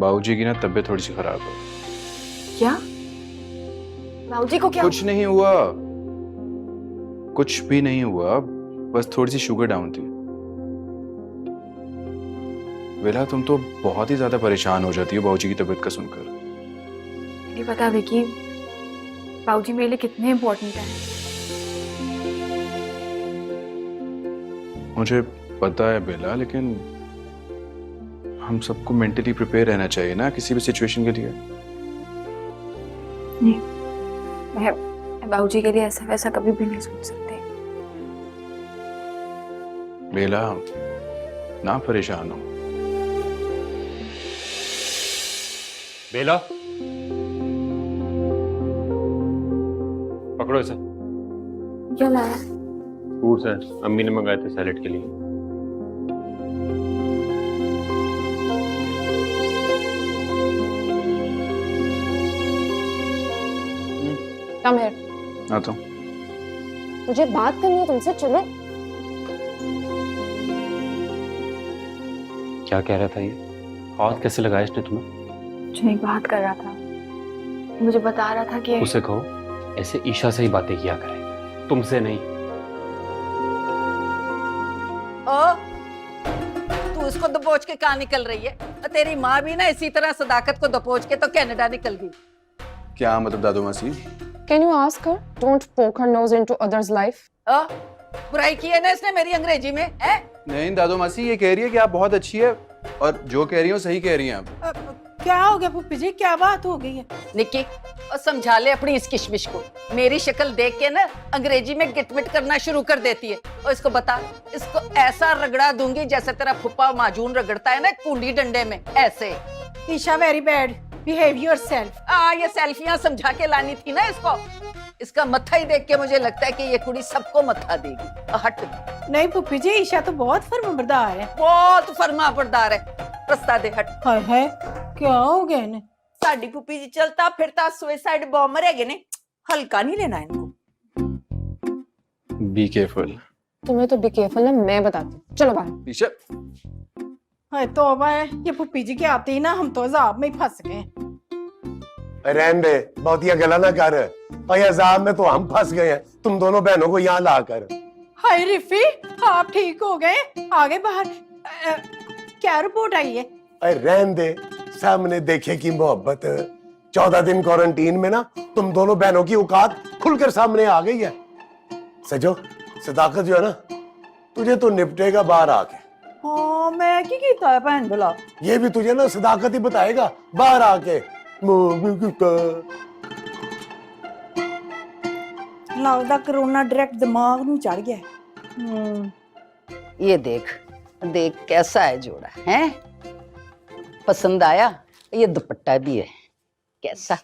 बाबूजी की ना तबीयत थोड़ी सी खराब है। क्या? बाबूजी को क्या? कुछ नहीं हुआ, कुछ भी नहीं हुआ, बस थोड़ी सी शुगर डाउन थी। बेला तुम तो बहुत ही ज्यादा परेशान हो जाती हो बाबूजी की तबीयत का सुनकर। नहीं पता विकी, बाबूजी मेरे लिए कितने इम्पोर्टेंट हैं। मुझे पता है बेला, लेकिन हम सबको मेंटली प्रिपेयर रहना चाहिए ना किसी भी सिचुएशन के लिए। नहीं, मैं बाबूजी के लिए ऐसा वैसा कभी भी नहीं सोच सकती। बेला ना परेशान हो। बेला पकड़ो इसे। क्या लाया? फ्रूट्स है, अम्मी ने मंगाए थे सैलेड के लिए। Come here. आता हूँ। मुझे बात करनी है तुमसे, चलो। क्या कह रहा था ये? हाथ कैसे लगाया इसने तुम्हें? मुझे एक बात कर रहा था, मुझे बता रहा था कि उसे कहो ऐसे ईशा से ही बातें किया करे, तुमसे नहीं। ओ, तू उसको दबोच के कहाँ निकल रही है? तेरी माँ भी ना इसी तरह सदाकत को दबोच के तो कनाडा निकल गई। क्या मतलब दादू मासी? Can you ask her? Don't poke her nose into others' life. बुराई की है ना इसने मेरी अंग्रेजी में, है? नहीं दादू मासी, ये कह रही है कि आप बहुत अच्छी है और जो कह रही हो सही कह रही हैं आप। क्या हो गया पुप्पी जी, क्या बात हो गई है? निक्की, और समझा ले अपनी इस किशमिश को। मेरी शक्ल देख के ना अंग्रेजी में गिटमिट करना शुरू कर देती है। और इसको बता, इसको ऐसा रगड़ा दूंगी जैसे तेरा फुप्पा माजून रगड़ता है ना कूली डंडे में, ऐसे। Isha very bad, behave yourself. ये सेल्फियां समझा के लानी थी ना इसको। इसका मत्था ही देख के मुझे लगता है कि ये कुड़ी सबको मत्था देगी। हट। नहीं पुप्पी जी, ईशा तो बहुत फर्माबरदार है। बहुत फरमाबरदार है। रास्ता दे, हट। हाय हाय, क्या हो गया इन्हें? साडी पुप्पी जी चलता फिरता सुसाइड बॉम्बर है ने, हल्का नहीं लेना इनको। Be careful. तुम्हें तो बी केयरफुल ना, मैं बताती हूँ। चलो बाहर। ईशा, हाय तौबा है, ये पुप्पी जी के आते ही ना हम तो अजाब में ही फंस गए। रहने दे, बहुत ये गला ना कर। और अजाब में तो हम फंस गए हैं, तुम दोनों बहनों को यहाँ लाकर। हाय रिफी, आप ठीक हो गए? आगे बाहर क्या रिपोर्ट आई है? अरे रहने दे, सामने देखे की मोहब्बत। 14 दिन क्वारंटीन में ना तुम दोनों बहनों की औकात खुलकर सामने आ गई है। सजो, सदाकत जो है ना, तुझे तो निपटेगा बाहर आके। हाँ, मैं की कीता है बहन भला? ये भी तुझे ना सदाकत ही बताएगा बाहर आके। लगता कोरोना डायरेक्ट दिमाग में चढ़ गया। ये देख देख कैसा है जोड़ा, है? पसंद आया? ये दुपट्टा भी है, कैसा?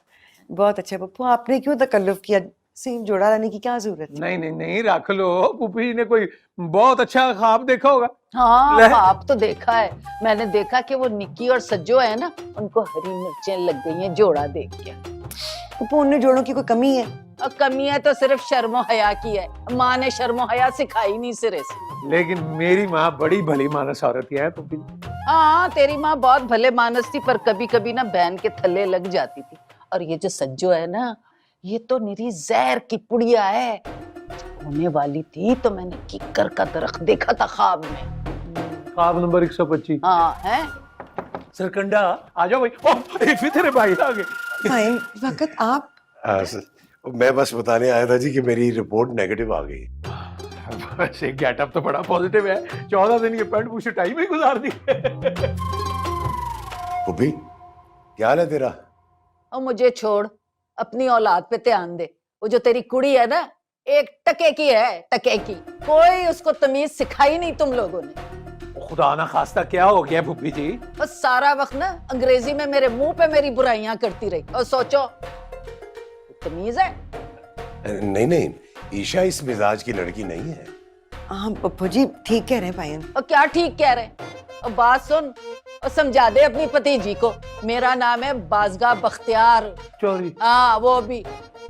बहुत अच्छा पप्पू, आपने क्यों तकल्लुफ किया? सेम जोड़ा लाने की क्या जरूरत है? नहीं नहीं नहीं, रख लो। पुप्पी जी ने कोई बहुत अच्छा ख्वाब देखा होगा। हाँ, ख्वाब तो देखा है मैंने। देखा कि वो निक्की और सज्जो है ना, उनको हरी मिर्चें लग गई हैं जोड़ा देख के। पप्पू, उन जोड़ों की कोई कमी है? और कमी है तो सिर्फ शर्मो हया की है। माँ ने शर्मो हया सिखाई नहीं सिरे से। लेकिन मेरी माँ बड़ी भली मानस औरत है पुप्पी जी। हाँ, तेरी माँ बहुत भले मानस थी, पर कभी कभी ना बहन के थल्ले लग जाती थी। और ये जो सज्जो है ना, ये तो निरी जहर की पुड़िया है। होने वाली थी तो मैंने किक्कर का दरख्त देखा था ख्वाब में। ख्वाब नंबर 125। हाँ है। सरकंडा आ जाओ भाई। ओह, एक भी तेरे भाई आ गए। हाय वक्त, आप? मैं बस बताने आया था जी कि मेरी रिपोर्ट नेगेटिव आ गई। वैसे गेटअप तो बड़ा पॉजिटिव है। 14 दिन के पैंट पूछे टाइम ही गुजार दी। पुप्पी, क्या हाल है तेरा? और मुझे छोड़, अपनी औलाद पे ध्यान दे। वो जो तेरी कुड़ी है ना, एक टके की है, टके की। कोई उसको तमीज सिखाई नहीं तुम लोगों ने। खुदा ना खास्ता क्या हो गया पुप्पी जी? बस सारा वक्त ना अंग्रेजी में मेरे मुंह पे मेरी बुराइयां करती रही। और सोचो, तमीज है? नहीं नहीं, ईशा इस मिजाज की लड़की नहीं है। हाँ पप्पू जी, ठीक कह रहे हैं भाई। और क्या ठीक कह रहे? और बात सुन और समझा दे अपनी भतीजी को, मेरा नाम है बाज़गा बख्तियार चोरी। हाँ, वो भी।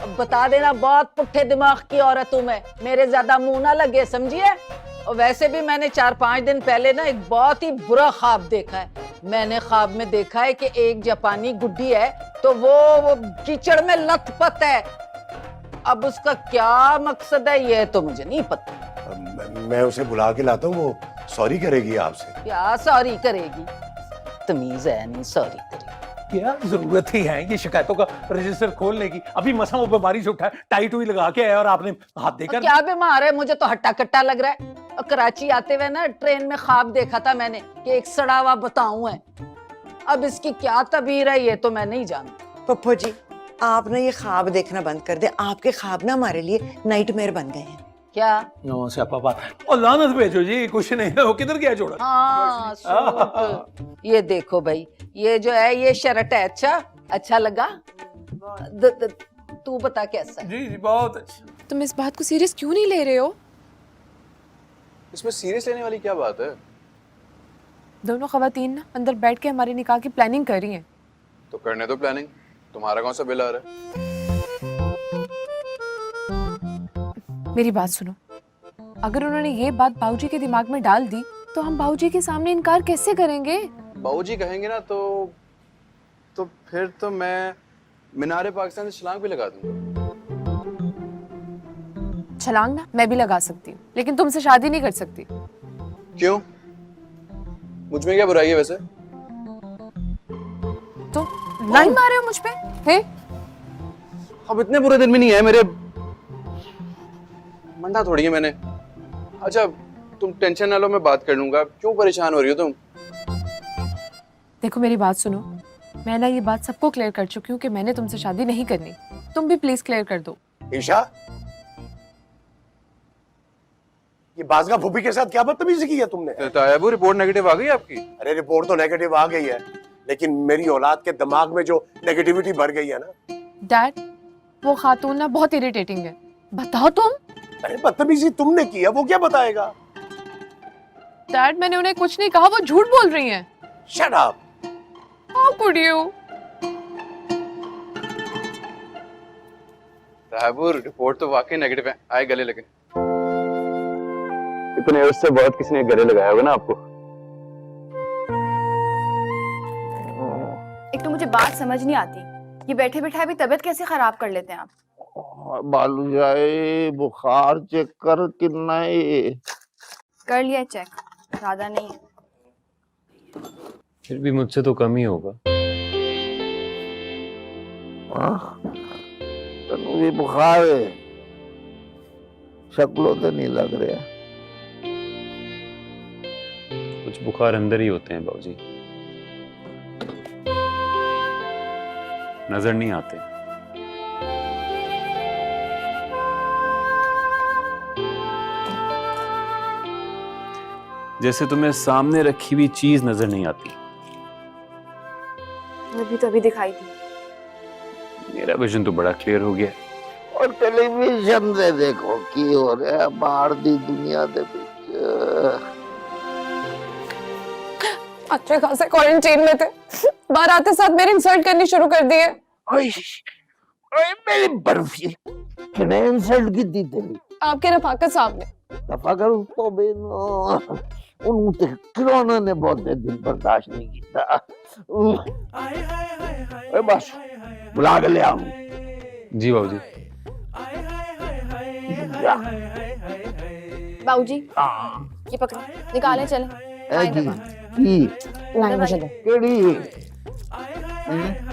अब बता देना, बहुत पुट्ठे दिमाग की औरत हूँ मैं, मेरे ज्यादा मुंह ना लगे, समझिए? और वैसे भी मैंने 4-5 दिन पहले ना एक बहुत ही बुरा ख्वाब देखा है। मैंने ख्वाब में देखा है कि एक जापानी गुड्डी है तो वो कीचड़ में लथपथ है। अब उसका क्या मकसद है ये तो मुझे नहीं पता। मैं उसे बुला के लाता हूँ, वो सॉरी करेगी आपसे। क्या सॉरी करेगी, तमीज है नहीं सॉरी करेगी। क्या जरूरत ही है ये शिकायतों का रजिस्टर खोलने की? अभी मसा वो बीमारी से उठा, टाई टुई लगा के आया और आपने हाथ देकर। क्या बीमार है, मुझे तो हट्टा कट्टा लग रहा है। और कराची आते हुए ना ट्रेन में ख्वाब देखा था मैंने कि एक सड़ा हुआ बताऊं है। अब इसकी क्या तबीर है ये तो मैं नहीं जानती। पप्पू जी आप ना ये ख्वाब देखना बंद कर दे, आपके ख्वाब ना हमारे लिए नाइटमेयर बन गए हैं। क्या? नो से पापा और लानत भेजो जी, कुछ नहीं है, वो किधर गया जोड़ा? हाँ सूट। ये देखो भाई, ये जो है ये शर्ट है, अच्छा लगा? तू बता कैसा है? जी जी बहुत अच्छा। तुम इस बात को सीरियस क्यों नहीं ले रहे हो? इसमें सीरियस लेने वाली क्या बात है? दोनों खवातीन ना अंदर बैठ के हमारे निकाह की प्लानिंग कर रही हैं। तो करने दो प्लानिंग, तुम्हारा कौन सा बिल आ रहा है? मेरी बात सुनो, अगर उन्होंने ये बात बाबूजी के दिमाग में डाल दी तो हम बाबूजी के सामने इनकार कैसे करेंगे? बाबूजी कहेंगे ना तो फिर तो मैं मीनारे पाकिस्तान से छलांग भी लगा दूंगा। छलांग ना मैं भी लगा सकती हूँ, लेकिन तुमसे शादी नहीं कर सकती। क्यों? मुझ में क्या बुराई है वैसे? तो लाइन मारे हो मुझ पे? हे? अब इतने बुरे दिन में नहीं है मेरे, मंडा थोड़ी है मैंने। अच्छा तुम टेंशन ना लो, मैं बात कर लूंगा। क्यों परेशान हो रही हो तुम? देखो मेरी बात सुनो, मैं ना ये बात सबको क्लियर कर चुकी हूँ कि मैंने तुमसे शादी नहीं करनी। तुम भी प्लीज क्लियर कर दो। ईशा, ये बाजगा फूफी के साथ क्या बदतमीजी की है तुमने? तायाबू रिपोर्ट नेगेटिव आ गई आपकी? अरे रिपोर्ट तो नेगेटिव आ गई है, लेकिन मेरी औलाद के दिमाग में जो नेगेटिविटी भर गई है ना। डैड वो खातून ना बहुत इरिटेटिंग है, बताओ तुम। अरे बदतमीजी तुमने की है, वो क्या बताएगा? डैड मैंने उन्हें कुछ नहीं कहा, वो झूठ बोल रही हैं। Shut up. How could you? तायाबू रिपोर्ट तो वाकई नेगेटिव है। आए गले लगे। इतने अर्से से बहुत किसी ने गले लगाया होगा ना आपको। एक तो मुझे बात समझ नहीं आती, ये बैठे बैठे अभी तबीयत कैसे खराब कर लेते हैं आप? बालू जाए बुखार चेक कर कितना है। कर लिया चेक, ज्यादा नहीं है। फिर भी मुझसे तो कम ही होगा। तनु भी बुखार है, शक्लों तो नहीं लग रहा। कुछ बुखार अंदर ही होते हैं बाबूजी, नजर नहीं आते। जैसे तुम्हें सामने रखी हुई चीज नजर नहीं आती। मुझे तो अभी दिखाई दी। मेरा विजन तो बड़ा क्लियर हो गया। और टेलीविजन से देखो की हो रहा है बाहर दी दुनिया दे विच। अच्छे खासे क्वारंटाइन में थे, बाहर आते साथ मेरे इंसल्ट करनी शुरू कर दिए। ओए मेरी बर्फी किने इंसल्ट की दी तेरी? आपके रफाकत साहब ने। दफा कर उसको बेनो, उन कोरोना ने बहुत दिन बर्दाश्त नहीं किया। ओए बस बुला के ले आओ। जी बाबूजी। बाबूजी ये पकड़ो, निकाले चले। लाइन मुझे दो। केड़ी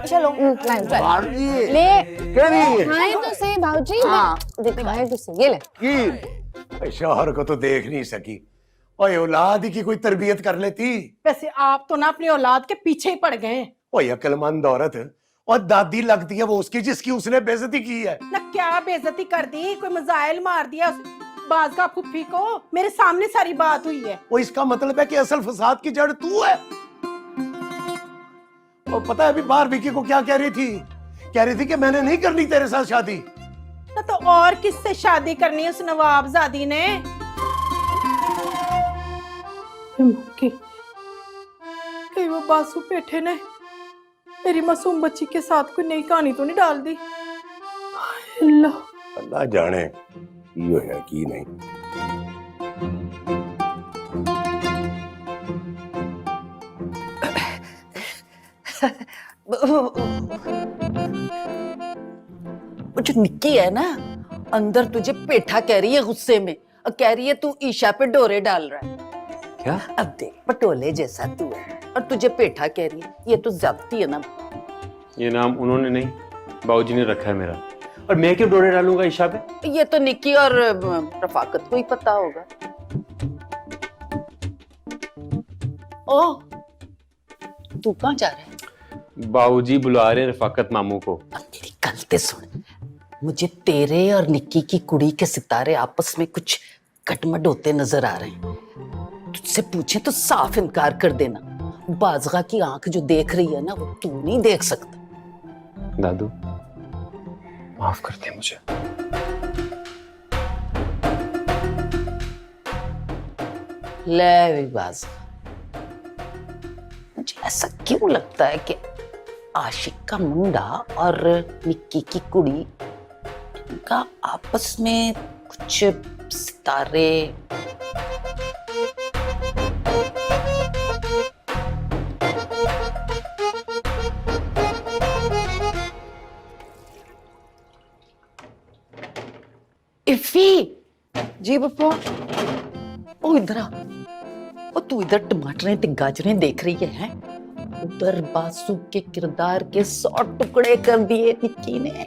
चलो लाइन चल। बारदी ले केड़ी दिखाए तो सही भाऊजी। हाँ। दिखाए तो सही, ये ले। की शौहर को तो देख नहीं सकी, ओए औलाद ही की कोई तरबियत कर लेती। वैसे आप तो ना अपनी औलाद के पीछे ही पड़ गए। ओए अक्लमंद औरत और दादी लगती है वो उसकी जिसकी उसने बेइज्जती की है। ना क्या बेइज्जती कर दी, कोई मजाइल मार दिया उस बाजगा फुफ्फी को, मेरे सामने सारी बात हुई है। वो इसका मतलब है कि असल फसाद की जड़ तू है। और पता है अभी बाहर विकी को क्या कह रही थी कि मैंने नहीं करनी तेरे साथ शादी। ना तो और किससे शादी करनी है उस नवाबजादी ने? कहीं वो बासु पेठे ने मेरी मासूम बच्ची के साथ कोई नई कहानी तो नहीं डाल दी? अल्लाह अल्लाह जाने की होया की नहीं। वो जो निक्की है ना, अंदर तुझे पेठा कह रही है गुस्से में, और कह रही है तू ईशा पे डोरे डाल रहा है। क्या? अब देख, पटोले जैसा तू है और तुझे पेठा कह रही है, ये तो ज्यादती है ना। ये नाम उन्होंने नहीं, बाबूजी ने रखा है मेरा। और मैं क्यों डोरे डालूंगा ईशा पे? ये तो निक्की और रफाकत को ही पता होगा। ओ, तू कहाँ जा रहा है? बाबूजी बुला रहे हैं रफाकत मामू को। अब मेरी गलती सुन, मुझे तेरे और निक्की की कुड़ी के सितारे आपस में कुछ कटमट होते नजर आ रहे हैं। तुझसे पूछे तो साफ इनकार कर देना। बाज़गा की आंख जो देख रही है ना, वो तू नहीं देख सकता। दादू माफ कर दे मुझे। ले भी बाज़गा, मुझे ऐसा क्यों लगता है कि आशिक का मुंडा और निक्की की कुड़ी, इनका आपस में कुछ सितारे। इफ़ी, जी पप्पू। ओ इधर आ। ओ तू इधर टमाटरें ते गाजरें देख रही है? उधर बासु के किरदार के 100 टुकड़े कर दिए निक्की ने।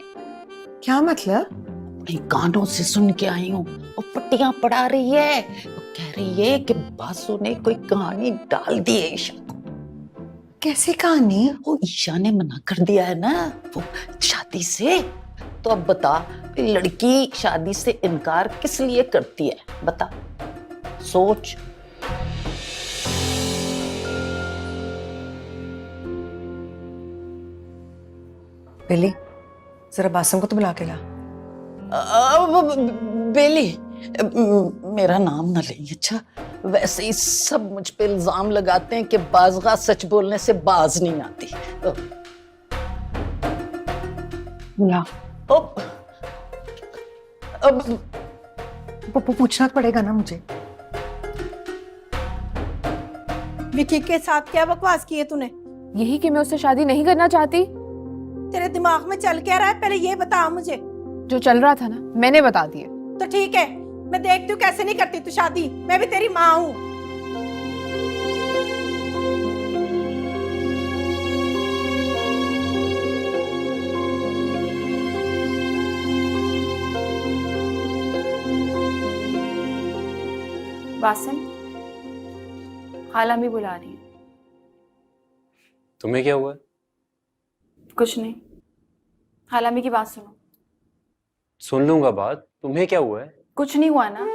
क्या मतलब? अपने कानों से सुन के आई हूँ। वो पट्टियां पढ़ा रही है, वो कह रही है कि बासु ने कोई कहानी डाल दी है ईशा को। कैसी कहानी? वो ईशा ने मना कर दिया है ना वो शादी से। तो अब बता, लड़की शादी से इनकार किस लिए करती है? बता, सोच। बिल्ली, जरा बासम को तो बुला के ला। बेली, मेरा नाम ना लें, अच्छा? वैसे ही सब मुझ पे इल्जाम लगाते हैं कि बाज़गा सच बोलने से बाज नहीं आती। बुला। अब पप्पू पूछना पड़ेगा ना मुझे। विकी के साथ क्या बकवास की है तूने? यही कि मैं उससे शादी नहीं करना चाहती। तेरे दिमाग में चल क्या रहा है, पहले ये बता मुझे। जो चल रहा था ना, मैंने बता दिया। तो ठीक है, मैं देखती हूँ कैसे नहीं करती तू शादी। मैं भी तेरी माँ हूँ। वासिम, खाला भी बुला रही है। तुम्हें क्या हुआ? कुछ नहीं, खालामी की बात सुनो। सुन लूंगा बात। तुम्हें क्या हुआ है? कुछ नहीं हुआ ना।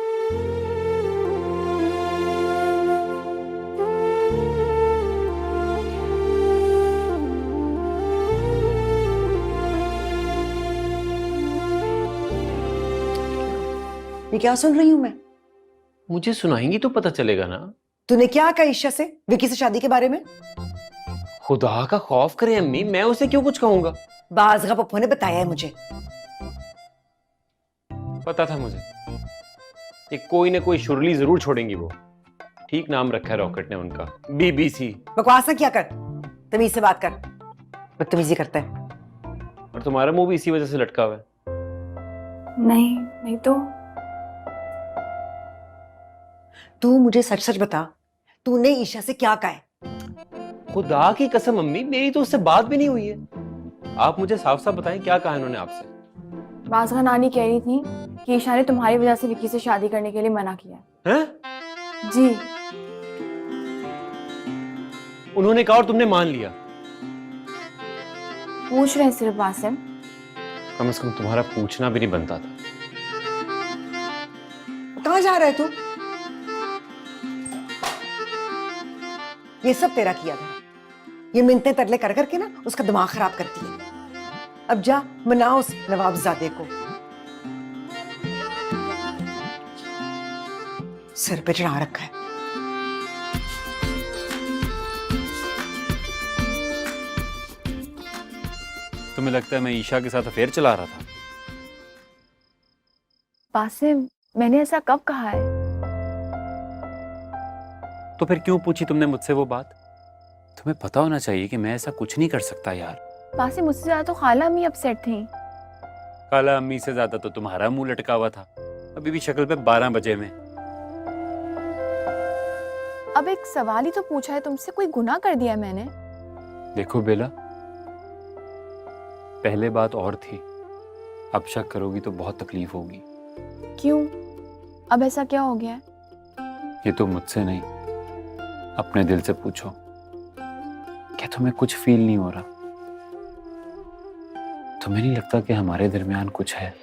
ये क्या सुन रही हूँ मैं? मुझे सुनाएंगी तो पता चलेगा ना। तूने क्या कहा ईशा से, विकी से शादी के बारे में? खुदा का खौफ करे अम्मी, मैं उसे क्यों कुछ कहूंगा? बाज़गा पप्पू ने बताया है मुझे। पता था मुझे, ये कोई ना कोई शुरली जरूर छोड़ेंगी वो। ठीक नाम रखा है रॉकेट ने उनका, BBC। बकवास ना क्या कर, तमीज से बात कर। बदतमीजी करता है। और तुम्हारा मुंह भी इसी वजह से लटका हुआ है। नहीं, नहीं तो। तू मुझे सच सच बता, तूने ईशा से क्या कहा है? खुदा की कसम अम्मी, मेरी तो उससे बात भी नहीं हुई है। आप मुझे साफ साफ बताएं, क्या कहा इन्होंने आपसे? बाज़गा नानी कह रही थी कि ईशा ने तुम्हारी वजह से विकी से शादी करने के लिए मना किया है। हैं? जी। उन्होंने कहा और तुमने मान लिया? पूछ रहे हैं सिर्फ वासिम। कम से कम तुम्हारा पूछना भी नहीं बनता था। कहाँ जा रहा है तू? ये सब तेरा किया था। ये मिन्नतें तरले कर करके ना उसका दिमाग खराब करती है। अब जा मना उस नवाबजादे को। सिर पे चढ़ा रखा है। तुम्हें लगता है मैं ईशा के साथ अफेयर चला रहा था? वासिम, मैंने ऐसा कब कहा है? तो फिर क्यों पूछी तुमने मुझसे वो बात? तुम्हें पता होना चाहिए कि मैं ऐसा कुछ नहीं कर सकता यार। बासिम, मुझसे ज्यादा तो खाला अम्मी अपसेट थी। काला अम्मी से ज्यादा तो तुम्हारा मुंह लटका हुआ था, अभी भी शक्ल पे 12 बजे में। अब एक सवाल ही तो पूछा है तुमसे, कोई गुनाह कर दिया मैंने? देखो बेला, पहले बात और थी, अब शक करोगी तो बहुत तकलीफ होगी। क्यों? अब ऐसा क्या हो गया है? ये तो मुझसे नहीं, अपने दिल से पूछो। क्या तुम्हें कुछ फील नहीं हो रहा? तुम्हें नहीं लगता कि हमारे दरमियान कुछ है?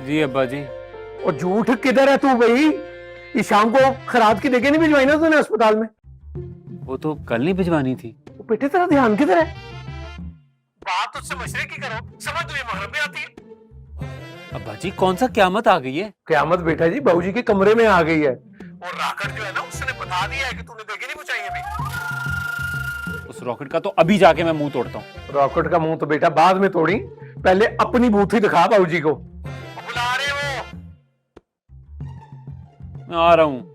जी अब्बा जी। और झूठ किधर है तू भाई? इस शाम को खराब की देखे नहीं भिजवाई ना तूने अस्पताल में? वो तो कल नहीं भिजवानी थी। वो बेटे तेरा ध्यान किधर है? बात उससे मशरे की करो, समझ तुझे महरम में आती है। अब्बा जी कौन सा क्यामत आ गई है? क्यामत बेटा जी बाबूजी के कमरे में आ गई है। और रॉकेट जो है ना उसने बता दिया है कि तूने देखे नहीं बुझाई अभी। उस रॉकेट का तो अभी जाके मैं मुंह तोड़ता हूँ। रॉकेट का मुंह तो बेटा बाद में तोड़ी, पहले अपनी बूथी दिखा बाबूजी को। बुला रहे वो। मैं आ रहा हूँ।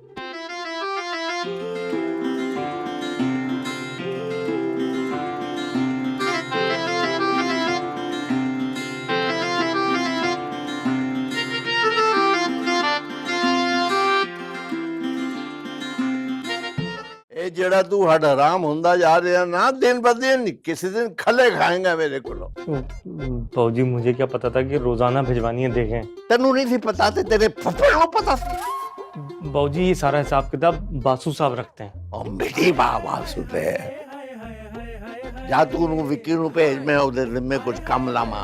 ਇਹ ਜਿਹੜਾ ਤੂੰ ਹੱਡ ਹਰਾਮ ਹੁੰਦਾ ਜਾ ਰਿਹਾ ਨਾ दिन ब दिन किसी दिन खले खाएगा मेरे को। बाबूजी मुझे क्या पता था कि रोजाना भिजवानी है देखें। तेनू नहीं थी पता ते तेरे फुफड़ को पता थी। बाबूजी ये सारा हिसाब किताब बासु साहब रखते हैं। और मिठी बाबा सुते जा तू नु विक्की नु भेज मैं ਉਹਦੇ जिम्मे कुछ काम लामा।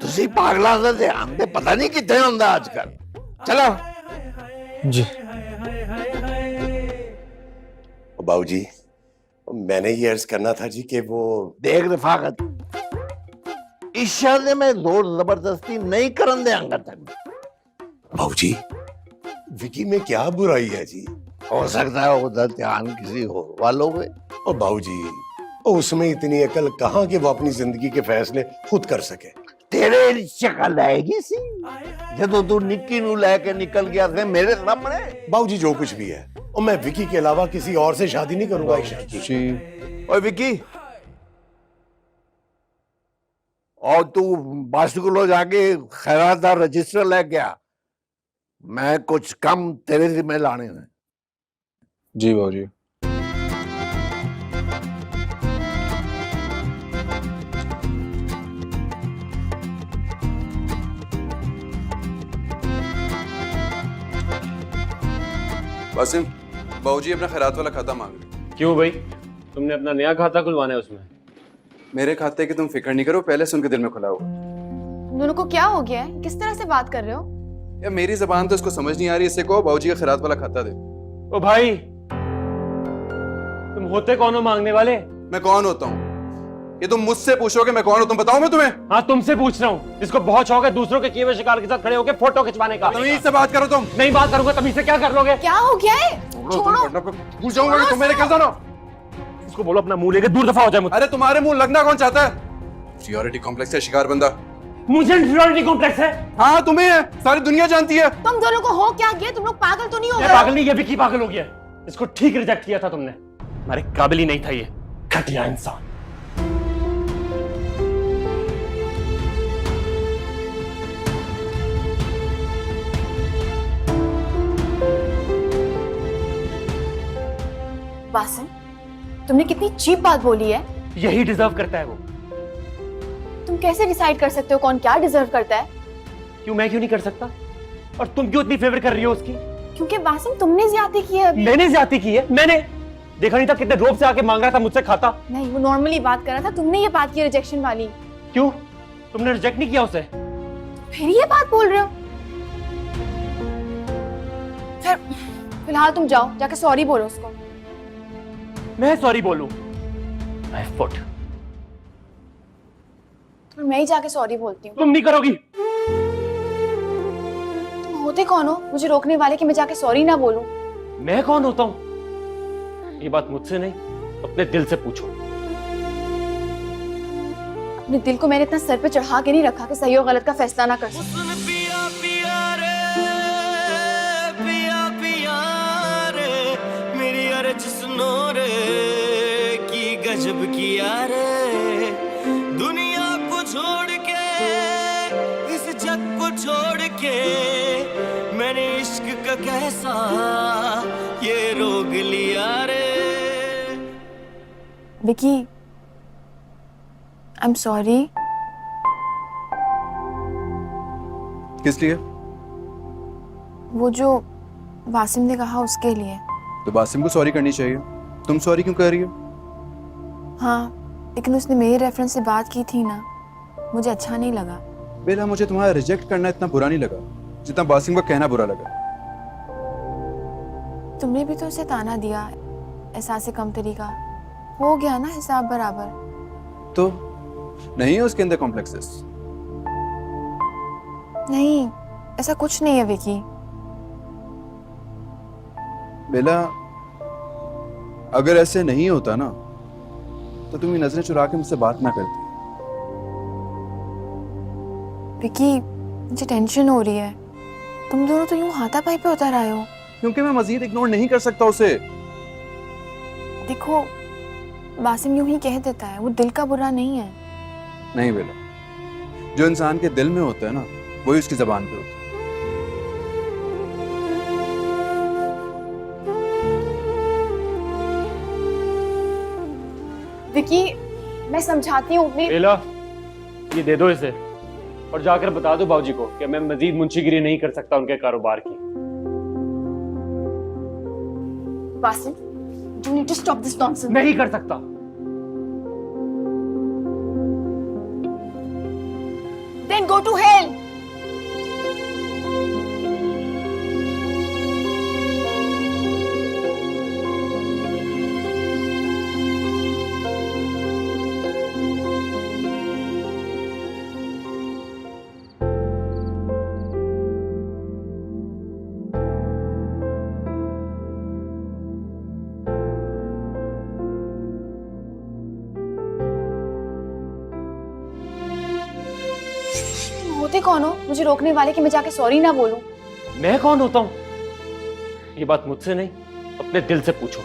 ਤੁਸੀਂ ਪਾਗਲਾਂ ਦਾ ਧਿਆਨ ਤੇ ਪਤਾ ਨਹੀਂ ਕਿੱਥੇ ਹੁੰਦਾ ਅੱਜਕੱਲ। चलो जी। बाबूजी, मैंने ये अर्ज करना था जी कि वो देख रफाकत, इस शादी में जोर जबरदस्ती नहीं करन देंगा तक। बाबूजी, विकी में क्या बुराई है जी? हो सकता है उधर ध्यान किसी और वालों पे। और बाबूजी, उसमें इतनी अकल कहाँ कि वो अपनी जिंदगी के फैसले खुद कर सके। तेरे शक्ल आएगी सी जदों तू निक्की नू लेके निकल गया थे मेरे सामने। बाबूजी जो कुछ भी है, और मैं विकी के अलावा किसी और से शादी नहीं करूंगा। जी। ओए विकी, और तू बास्कुलो जाके खैरात का रजिस्टर ले गया। मैं कुछ कम तेरे जिम्मे लाने हैं। जी बाबूजी। वासिम, बाबूजी अपना खैरात वाला खाता मांग रहे। क्यों भाई, तुमने अपना नया खाता खुलवाना है उसमें? मेरे खाते की तुम फिक्र नहीं करो, पहले से उनके दिल में खुला हो। तुम दोनों को क्या हो गया है? किस तरह से बात कर रहे हो? या मेरी जबान तो इसको समझ नहीं आ रही, इससे कहो बाबूजी का खैरात वाला खाता दे। ओ भाई, तुम होते कौन हो मांगने वाले? मैं कौन होता हूँ ये तुम मुझसे पूछोगे, मैं कौन हूँ तुम बताओ मैं तुम्हें? हाँ तुमसे पूछ रहा हूँ, जिसको बहुत शौक है दूसरों के किए हुए शिकार के साथ खड़े होकर फोटो खिंचवाने का। तमीज से बात करो। तुम नहीं बात करूंगा तमीज से क्या कर लोगे? क्या हो गया है? छोड़ो। भूल जाऊंगा कि तुम मेरे क्या जानो। उसको बोलो अपना मुंह लेके दूर दफा हो जाए मुझसे। अरे तुम्हारे मुंह लगना कौन चाहता है? इंफीरियरिटी कॉम्प्लेक्स है शिकार बंदा। मुझे इंफीरियरिटी कॉम्प्लेक्स है? हाँ तुम्हें है, सारी दुनिया जानती है। तुम दोनों को हो क्या गया? तुम लोग पागल तो नहीं हो गए? पागल नहीं, ये विकी पागल हो गया। इसको ठीक रिजेक्ट किया था तुमने, हमारे काबिल ही नहीं था ये घटिया इंसान। वासिम, तुमने कितनी चीप बात बोली है। यही डिजर्व करता है वो। तुम कैसे डिसाइड कर सकते हो कौन क्या डिजर्व करता है? क्यों मैं क्यों नहीं कर सकता? और तुम क्यों इतनी फेवर कर रही हो उसकी? क्योंकि वासिम तुमने ज्यादती की है अभी। मैंने ज्यादती की है? मैंने देखा नहीं था कितने रोब से आके मांग रहा था मुझसे खाता। नहीं, वो नॉर्मली बात कर रहा था, तुमने ये बात की रिजेक्शन वाली। क्यों? तुमने रिजेक्ट नहीं किया उसे? फिर ये बात बोल रहे हो? फिलहाल तुम जाओ, जाके सॉरी बोलो उसको। मैं सॉरी बोलूं? My foot। तो मैं ही जाके सॉरी बोलती हूँ। तुम नहीं करोगी? तुम होते कौन हो मुझे रोकने वाले कि मैं जाके सॉरी ना बोलूं? मैं कौन होता हूँ? ये बात मुझसे नहीं, अपने दिल से पूछो। अपने दिल को मैंने इतना सर पे चढ़ा के नहीं रखा कि सही और गलत का फैसला ना कर सकूं। मेरी अर्ज सुनो रे की गजब किया रे, दुनिया को छोड़ के इस जग को छोड़ के मैंने इश्क का कैसा ये रोग लिया रे। Vicky, I am sorry. किस लिए? वो जो वासिम ने कहा उसके लिए। तो वासिम को सॉरी करनी चाहिए, तुम सॉरी क्यों कर रही हो? हाँ, लेकिन उसने मेरे रेफरेंस से बात की थी ना, मुझे अच्छा नहीं लगा। बेला, मुझे तुम्हारा रिजेक्ट करना इतना बुरा नहीं लगा जितना वासिम का कहना बुरा लगा। तुमने भी तो उसे ताना दिया, एहसास कमतरी का। हो गया ना हिसाब बराबर। तो नहीं है उसके अंदर कॉम्प्लेक्सेस? नहीं, ऐसा कुछ नहीं है विकी। बेला, अगर ऐसे नहीं होता ना तो तुम ये नजरें चुरा के मुझसे बात ना करती। विकी, मुझे टेंशन हो रही है। तुम दोनों तो यूं हाथापाई पे उतर आए हो। क्योंकि मैं मजीद इग्नोर नहीं कर सकता उसे। देखो, वासिम यूं ही कह देता है, वो दिल का बुरा नहीं है। नहीं बेला, जो इंसान के दिल में होता है ना वही उसकी जबान पे होता है। विकी, मैं समझाती हूँ। बेला, ये दे दो इसे और जाकर बता दो बाबूजी को कि मैं मजीद मुंशीगिरी नहीं कर सकता उनके कारोबार की। Washim, you need to stop this nonsense. नहीं कर सकता। Then go to hell. होते कौन हो मुझे रोकने वाले कि मैं जाके सॉरी ना बोलूं? मैं कौन होता हूँ? ये बात मुझसे नहीं, अपने दिल से पूछो।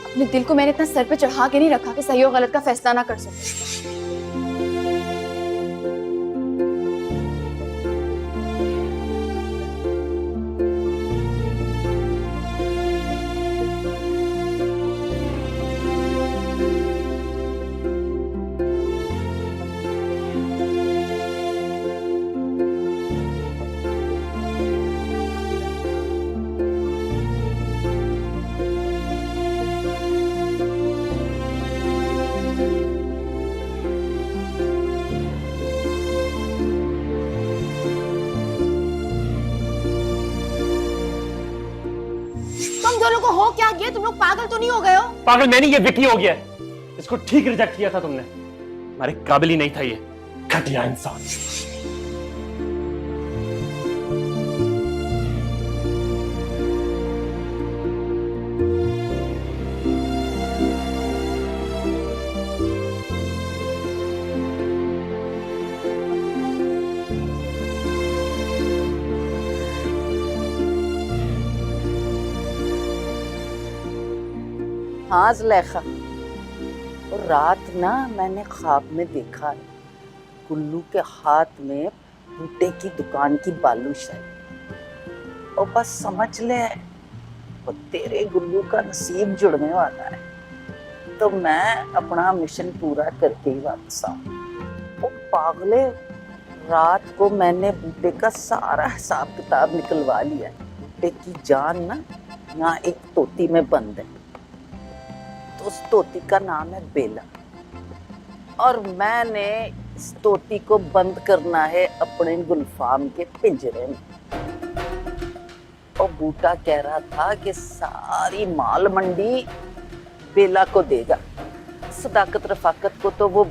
अपने दिल को मैंने इतना सर पे चढ़ा के नहीं रखा कि सही और गलत का फैसला ना कर सकूं। तुम दोनों को हो क्या गया? तुम लोग पागल तो नहीं हो गए हो? पागल मैं नहीं, ये विकी हो गया है। इसको ठीक रिजेक्ट किया था तुमने, हमारे काबिल ही नहीं था ये घटिया इंसान। हाँ ज़ुलेखा, और रात ना मैंने ख्वाब में देखा है गुल्लू के हाथ में बूटे की दुकान की बालूशाही, और बस समझ ले वो तेरे गुल्लू का नसीब जुड़ने वाला है, तो मैं अपना मिशन पूरा करके ही वापस आऊँ। वो पागले, रात को मैंने बूटे का सारा हिसाब किताब निकलवा लिया। बूटे की जान ना यहाँ एक तोती में बंद है, तो उस तोती का नाम है बेला, और मैंने इस तोती को बंद करना है अपने गुलफाम के पिंजरे में। और बूटा कह रहा था कि सारी माल मंडी बेला को देगा, सदाकत रफाकत को तो वो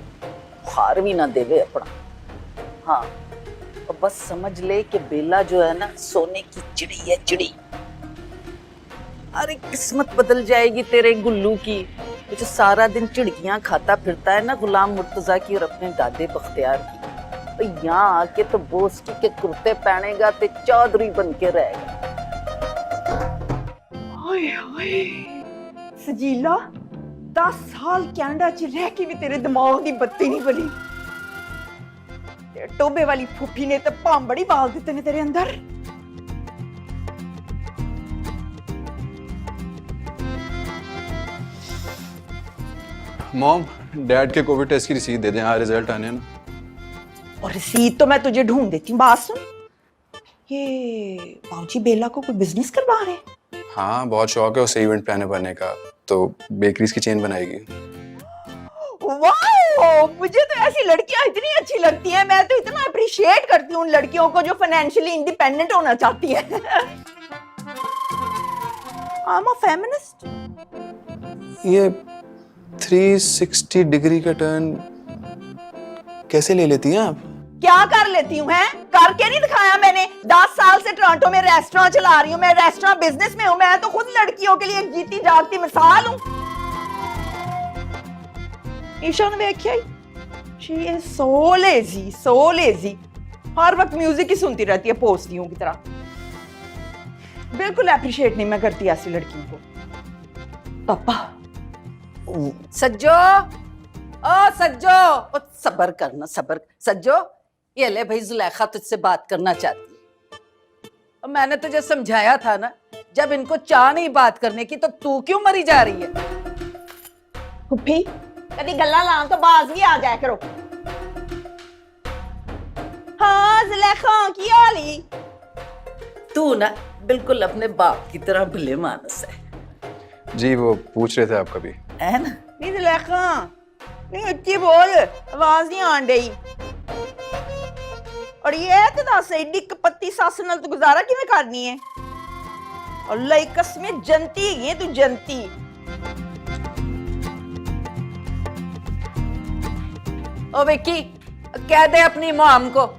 हार भी ना देवे अपना। हाँ, और बस समझ ले कि बेला जो है ना सोने की चिड़ी है, चिड़ी। अरे किस्मत बदल जाएगी तेरे गुल्लू की ये जो सारा दिन चिड़कियां खाता फिरता है ना गुलाम मुर्तजा की और अपने दादे बख्तियार की, तो यहाँ आके तो बोस्टी के कुर्ते पहनेगा तो चौधरी बन के रहेगा। हाय हाय सजीला 10 साल कनाडा च रह के भी तेरे दिमाग की बत्ती नहीं बनी। टोबे वाली फूफी ने तो भांबड़ी बाल दिते ने तेरे अंदर। मॉम, डैड के कोविड टेस्ट की रिसीट दे दें, हाँ रिजल्ट आने ना। और रसीद तो मैं तुझे ढूंढ देती हूँ। बात सुन, ये बाबूजी बेला को कोई बिजनेस करवा रहे हैं? हाँ, बहुत शौक है उसे इवेंट प्लानर बनने का, तो बेकरीज की चेन बनाएगी। वाओ, मुझे तो ऐसी लड़कियां इतनी अच्छी लगती हैं। मैं तो इतना अप्रिशिएट करती हूँ उन लड़कियों को जो फाइनेंशियली इंडिपेंडेंट होना चाहती हैं। I am a feminist. ये 360 डिग्री का टर्न कैसे ले लेती हैं आप? क्या कर लेती हूँ? हैं करके नहीं दिखाया मैंने। 10 साल से टोरंटो में रेस्टोरेंट चला रही हूँ मैं, रेस्टोरेंट बिजनेस में हूँ मैं, तो खुद लड़कियों के लिए एक जीती जागती मिसाल हूँ। ईशा ने देखिया, she is so lazy, so lazy. हर वक्त म्यूजिक ही सुनती रहती है पोस्टियों की तरह। बिल्कुल अप्रिशिएट नहीं मैं करती ऐसी लड़कियों को। पापा सज्जो, ओ सज्जो, ओ सब्र करना, सब्र। सज्जो, ये ले भाई, जुलेखा तुझसे बात करना चाहती है। मैंने तुझे समझाया था ना, जब इनको चाह नहीं बात करने की तो तू क्यों मरी जा रही है? फुफी कभी गल्ला लान तो बाज भी आ जाया करो। हाँ जुलेखा की हाली? तू ना बिल्कुल अपने बाप की तरह भले मानस है। जी, वो पूछ रहे थे आप कभी, है ना? नहीं जुलेखा, नहीं अच्छी बोल, आवाज नहीं आन रही। और ये तो दस एडी कपत्ती सस नाल तू गुजारा किवें करनी है? अल्लाह की कसम जनती है तू, जनती। ओ विक्की, कह दे अपनी मॉम को,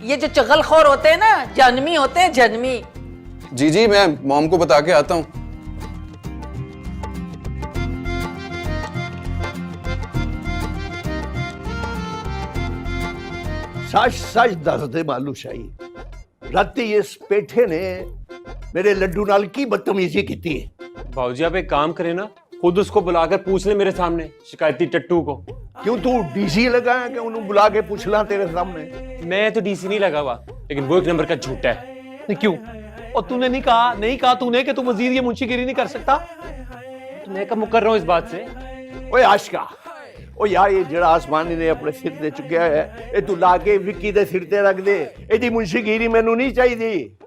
ये जो चगलखोर होते हैं ना, जन्मी होते हैं, जन्मी। जी जी, मैं मॉम को बता के आता हूँ। सच सच दस दे मालूशाही, राती इस पेठे ने मेरे लड्डू नाल की बदतमीजी की थी। बाबूजी आप एक काम करें ना, खुद उसको बुलाकर पूछ ले मेरे सामने, शिकायती टट्टू को। क्यों तू डीसी लगा है कि उन्हें बुला के पूछ ला तेरे सामने? मैं तो डीसी नहीं लगा हुआ, लेकिन वो एक नंबर का झूठा है। नहीं क्यों? और तूने नहीं कहा तूने कि तू वजीर ये मुंशीगिरी नहीं कर सकता? तो मैं कब मुकर रहा हूँ इस बात से? ओए आशिका, ओ यार ये जड़ा आसमानी ने अपने सिर ते चुकिया है, ये तू लाके विक्की दे सिर ते रख दे। एदी मुंशीगिरी मैनू नहीं चाहिए।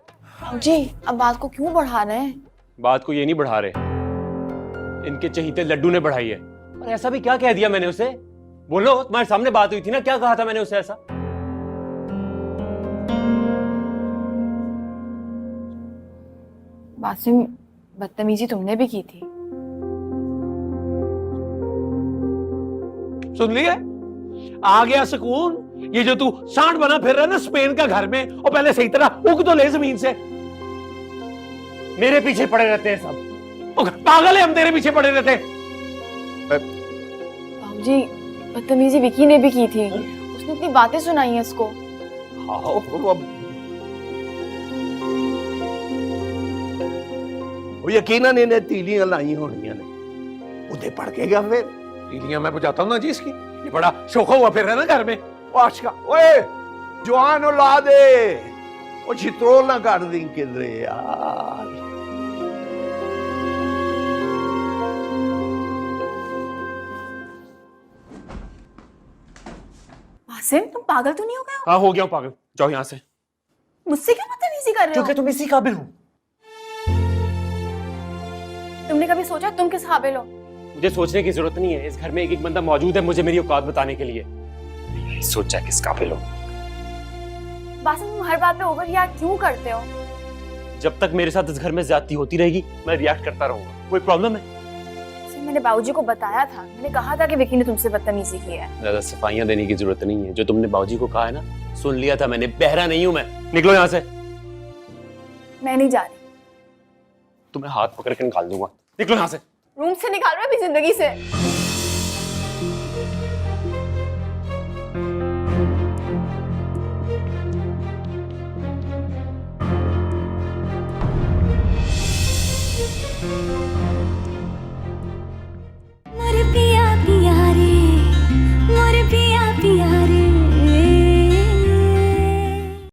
जी, अब बात को क्यों बढ़ा रहे हैं? बात को ये नहीं बढ़ा रहे, इनके चहीते लड्डू ने बढ़ाई है। और ऐसा भी क्या कह दिया मैंने उसे? बोलो, तुम्हारे सामने बात हुई थी ना, क्या कहा था मैंने उसे ऐसा? बासिम, बदतमीजी तुमने भी की थी। सुन लिया? आ गया सुकून? ये जो तू सांड बना फिर रहा है ना स्पेन का घर में, और पहले सही तरह उग तो ले जमीन से। मेरे पीछे पड़े रहते हैं सब। पागल है, हम तेरे पीछे पड़े रहते। बाबूजी, बदतमीजी विकी ने भी की थी। उसने इतनी बातें सुनाई हैं इसको। वो यकीनन इन्हें तीलियां लाई होनी ने, उधे पड़ गया फिर। तीलियां मैं बुझाता हूँ ना जी इसकी, ये बड़ा शोखा हुआ फिर रहा है ना घर में। आशिका, ओए जवान औलाद है, वो छित्रोल ना कर दी किधरे यार। बासिम, तुम पागल तो नहीं हो गए हो? हाँ, हो गया हूँ पागल। जाओ यहाँ से। मुझसे क्यों बदतमीजी कर रहे हो? क्योंकि तुम इसी काबिल हो। तुमने कभी सोचा तुम किस काबिल हो? मुझे सोचने की जरूरत नहीं है, इस घर में एक एक बंदा मौजूद है मुझे मेरी औकात बताने के लिए। यही सोचा किस काबिल हो। बासिम, तुम हर बात पे ओवर रिएक्ट क्यों करते हो? जब तक मेरे साथ इस घर में ज्यादती होती रहेगी, मैं रिएक्ट करता रहूंगा। कोई प्रॉब्लम है? मैंने बाबूजी को बताया था, मैंने कहा था कि विकी ने तुमसे बदतमीजी की है। ज्यादा सफाइयां देने की जरूरत नहीं है। जो तुमने बाबूजी को कहा है ना, सुन लिया था मैंने। बहरा नहीं हूं मैं। निकलो यहाँ से। मैं नहीं जा रही। तुम्हें हाथ पकड़ के निकाल दूंगा। निकलो यहाँ से। रूम से निकाल रहे हो अपनी जिंदगी से। है।